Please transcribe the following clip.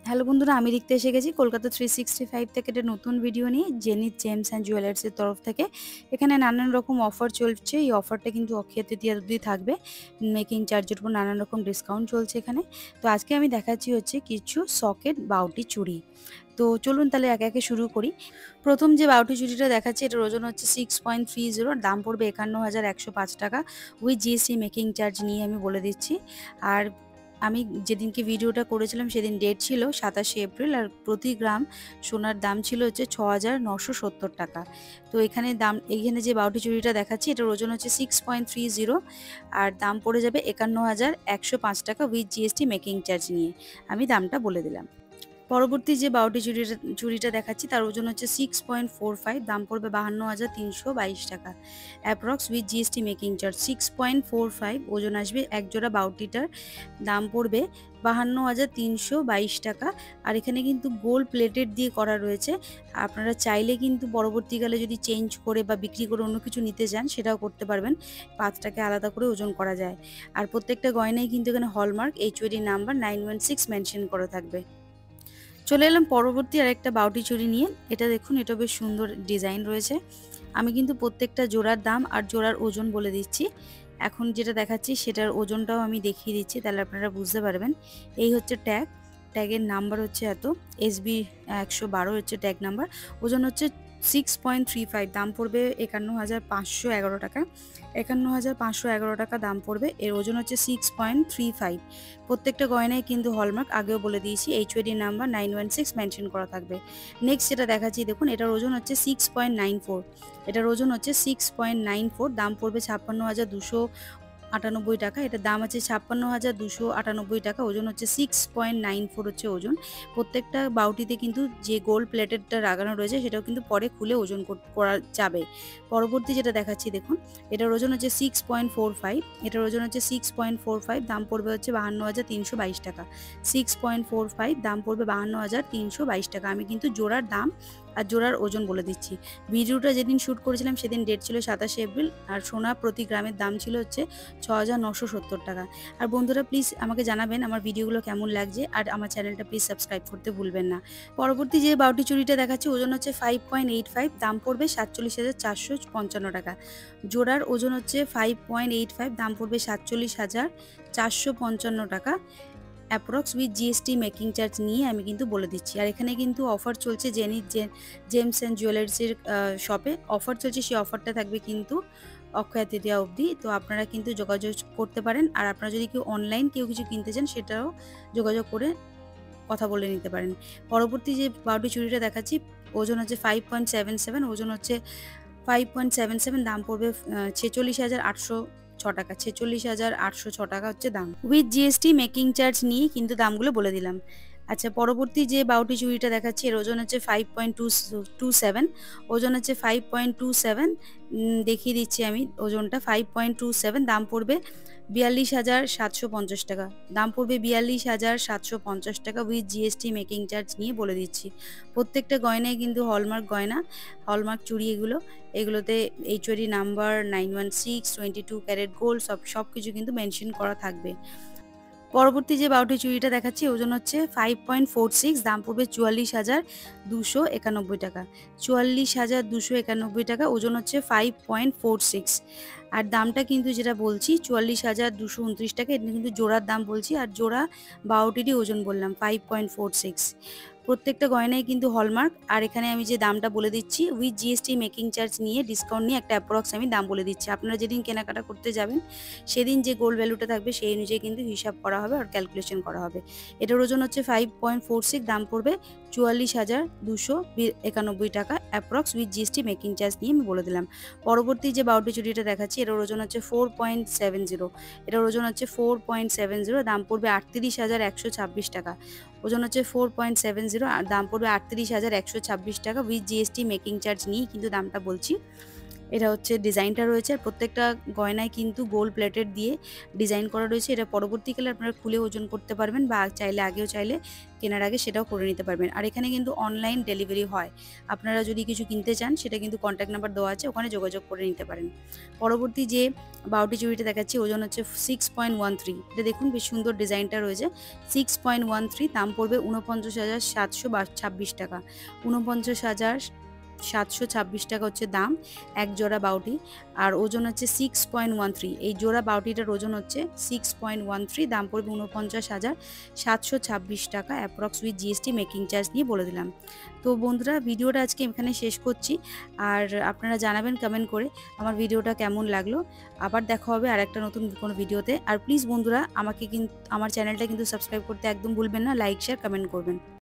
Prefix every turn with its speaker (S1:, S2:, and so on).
S1: Hello বন্ধুরা, আমি লিখতে এসে গেছি কলকাতা 365 থেকে একটা নতুন ভিডিও নিয়ে জেনিথ জেমস অ্যান্ড জুয়েলার্সের তরফ থেকে। এখানে নানান রকম অফার চলছে। এই অফারটা কিন্তু অক্ষয় তৃতীয়া অবধি থাকবে। মেকিং চার্জের উপর নানান রকম ডিসকাউন্ট চলছে এখানে। তো আজকে আমি দেখাচ্ছি হচ্ছে কিছু সকেট বাউটি চুড়ি। তো চলুন তাহলে একে একে শুরু করি। প্রথম যে বাউটি চুড়িটা দেখাচ্ছি এটার ওজন হচ্ছে 6.30, দাম পড়বে ৫১,১০৫ টাকা। উইথ জিএসটি মেকিং চার্জ নিয়ে আমি বলে দিচ্ছি। আর আমি যেদিনকে ভিডিওটা করেছিলাম সেদিন ডেট ছিল ২৭শে এপ্রিল, আর প্রতি গ্রাম সোনার দাম ছিল হচ্ছে ৬,৯৭০ টাকা। তো এইখানে যে বাউটি চুড়িটা দেখাচ্ছি এটার ওজন হচ্ছে 6.30, আর দাম পড়ে যাবে ৫১,১০৫ টাকা উইথ জিএসটি মেকিং চার্জ নিয়ে। আমি দামটা বলে দিলাম। পরবর্তী যে বাউটি চুড়িটা দেখাচ্ছি তার ওজন হচ্ছে 6.45, দাম পড়বে ৫২,৩২২ টাকা approx with GST making charge. 6.45 ওজন আসবে এক জোড়া বাউটিটার, দাম পড়বে ৫২,৩২২ টাকা। আর এখানে কিন্তু গোল্ড প্লেটেড দিয়ে করা রয়েছে। আপনারা চাইলে কিন্তু পরবর্তীকালে যদি চেঞ্জ করে বা বিক্রি করে অন্য কিছু নিতে চান সেটাও করতে পারবেন। পাতটাকে আলাদা করে ওজন করা যায়। আর প্রত্যেকটা গয়নায় কিন্তু এখানে হলমার্ক এইচওডি নাম্বার 916 মেনশন করা থাকবে। চলে এলাম পরবর্তী আরেকটা বাউটি চুড়ি নিয়ে। এটা দেখুন, এটা বেশ সুন্দর ডিজাইন রয়েছে। আমি কিন্তু প্রত্যেকটা জোড়ার দাম আর জোড়ার ওজন বলে দিচ্ছি। এখন যেটা দেখাচ্ছি সেটার ওজনটাও আমি দেখিয়ে দিচ্ছি, তাহলে আপনারা বুঝতে পারবেন। এই হচ্ছে ট্যাগের নাম্বার হচ্ছে এত, SB ১১২ হচ্ছে ট্যাগ নাম্বার। ওজন হচ্ছে 6.35, দাম পড়বে ৫১,৫১১ টাকা। ৫১,৫১১ টাকা দাম পড়বে। এর ওজন হচ্ছে 6.35। প্রত্যেকটা গয়নায় কিন্তু হলমার্ক, আগেও বলে দিয়েছি, এইচওডি নাম্বার 916 মেনশন করা থাকবে। নেক্সট যেটা দেখাচ্ছি দেখুন, এটার ওজন হচ্ছে 6.94। এটার ওজন হচ্ছে 6.94, দাম পড়বে ৫৬,২৯৮ টাকা। এটার দাম আছে ৫৬,২৯৮ টাকা। ওজন হচ্ছে 6.94 হচ্ছে ওজন। প্রত্যেকটা বাউটিতে কিন্তু যে গোল্ড প্লেটেডটা লাগানো রয়েছে সেটাও কিন্তু পরে খুলে ওজন করা যাবে। পরবর্তী যেটা দেখাচ্ছি দেখুন, এটার ওজন হচ্ছে 6.45। এটার ওজন হচ্ছে 6.45, দাম পড়বে হচ্ছে ৫২,৩২২ টাকা। 6.45, দাম পড়বে ৫২,৩২২ টাকা। আমি কিন্তু জোড়ার দাম আর জোড়ার ওজন বলে দিচ্ছি। ভিডিওটা যেদিন শ্যুট করেছিলাম সেদিন ডেট ছিল ২৭শে এপ্রিল, আর সোনা প্রতি গ্রামের দাম ছিল হচ্ছে ৬,৯৭০ টাকা। আর বন্ধুরা প্লিজ আমাকে জানাবেন আমার ভিডিওগুলো কেমন লাগছে, আর আমার চ্যানেলটা প্লিজ সাবস্ক্রাইব করতে ভুলবেন না। পরবর্তী যে বাউটি চুড়িটা দেখাচ্ছি ওজন হচ্ছে 5.85, দাম পড়বে ৪৭,৪৫৫ টাকা। জোড়ার ওজন হচ্ছে 5.85, দাম পড়বে ৪৭,৪৫৫ টাকা approx with GST making charge নিয়ে আমি কিন্তু বলে দিচ্ছি। আর এখানে কিন্তু অফার চলছে জেমস অ্যান্ড জুয়েলার্সের শপে অফার চলছে। সেই অফারটা থাকবে কিন্তু অক্ষয় তৃতীয়া অবধি। তো আপনারা কিন্তু যোগাযোগ করতে পারেন। আর আপনারা যদি অনলাইন কিছু কিনতে চান সেটাও যোগাযোগ করে কথা বলে নিতে পারেন। পরবর্তী যে বাউটি চুড়িটা দেখাচ্ছি ওজন হচ্ছে 5.77, ওজন হচ্ছে 5.77, দাম পড়বে ৪৬,৮০৬ টাকা। ৪৬,৮০৬ টাকা হচ্ছে দাম। উইথ জিএসটি মেকিং চার্জ নিয়ে কিন্তু দামগুলো বলে দিলাম। আচ্ছা, পরবর্তী যে বাউটি চুড়িটা দেখাচ্ছি এর ওজন হচ্ছে 5.27, ওজন হচ্ছে 5.27, দেখিয়ে দিচ্ছি আমি ওজনটা। 5.27, দাম পড়বে ৪২,৭৫০ টাকা। দাম পড়বে ৪২,৭৫০ টাকা উইথ জিএসটি মেকিং চার্জ নিয়ে বলে দিচ্ছি। প্রত্যেকটা গয়নায় কিন্তু হলমার্ক গয়না, হলমার্ক চুড়ি এগুলোতে এইচওডি নাম্বার 916, 22 ক্যারেট গোল্ড সবকিছু কিন্তু মেনশন করা থাকবে। পরবর্তী যে বাউটি চুড়িটা দেখাচ্ছি ওজন হচ্ছে 5.46, দাম পড়বে ৪৪,২৯১ টাকা। ৪৪,২৯১ টাকা, ওজন হচ্ছে 5.46। আর দামটা কিন্তু যেটা বলছি ৪৪,২২৯ টাকা, এটা কিন্তু জোড়ার দাম বলছি, আর জোড়া বাউটিরই ওজন বললাম 5.46। প্রত্যেকটা গয়নায় কিন্তু হলমার্ক। আর এখানে আমি যে দামটা বলে দিচ্ছি উইথ জিএসটি মেকিং চার্জ নিয়ে ডিসকাউন্ট নিয়ে একটা অ্যাপ্রক্স আমি দাম বলে দিচ্ছি। আপনারা যেদিন কেনাকাটা করতে যাবেন সেদিন যে গোল্ড ভ্যালুটা থাকবে সেই অনুযায়ী কিন্তু হিসাব করা হবে আর ক্যালকুলেশন করা হবে। এটার ওজন হচ্ছে 5.46, দাম পড়বে ৪৪,২৯১ টাকা approx with GST making charge নিয়ে আমি বলে দিলাম। পরবর্তী যে বাউটি চুড়িটা দেখাচ্ছি এটার ওজন হচ্ছে 4.70। এটার ওজন হচ্ছে 4.70, দাম পড়বে ৩৮,১২৬ টাকা। ওজন হচ্ছে 4.70 আর দাম পড়বে ৩৮,১২৬ টাকা উইথ জিএসটি মেকিং চার্জ নিয়েই কিন্তু দামটা বলছি। এটা হচ্ছে ডিজাইনটা রয়েছে, আর প্রত্যেকটা গয়নায় কিন্তু গোল্ড প্লেটেড দিয়ে ডিজাইন করা রয়েছে। এটা পরবর্তীকালে আপনারা খুলে ওজন করতে পারবেন, বা চাইলে আগেও চাইলে কেনার আগে সেটাও করে নিতে পারবেন। আর এখানে কিন্তু অনলাইন ডেলিভারি হয়। আপনারা যদি কিছু কিনতে চান সেটা কিন্তু কন্ট্যাক্ট নাম্বার দেওয়া আছে, ওখানে যোগাযোগ করে নিতে পারেন। পরবর্তী যে বাউটি চুড়িটা দেখাচ্ছি, ওজন হচ্ছে 6.13। এটা দেখুন বেশ সুন্দর ডিজাইনটা রয়েছে। 6.13, দাম পড়বে ৪৯,৭২৬ টাকা। ৪৯,৭২৬ টাকা হচ্ছে দাম এক জোড়া বাউটি। আর ওজন হচ্ছে 6.13। এই জোড়া বাউটিটার ওজন হচ্ছে 6.13, দাম পড়বে ৪৯,৭২৬ টাকা approx with GST making charge নিয়ে বলে দিলাম। তো বন্ধুরা, ভিডিওটা আজকে এখানে শেষ করছি। আর আপনারা জানাবেন কমেন্ট করে আমার ভিডিওটা কেমন লাগলো। আবার দেখা হবে আরেকটা নতুন কোনো ভিডিওতে। আর প্লিজ বন্ধুরা, আমার চ্যানেলটা কিন্তু সাবস্ক্রাইব করতে একদম ভুলবেন না। লাইক, শেয়ার, কমেন্ট করবেন।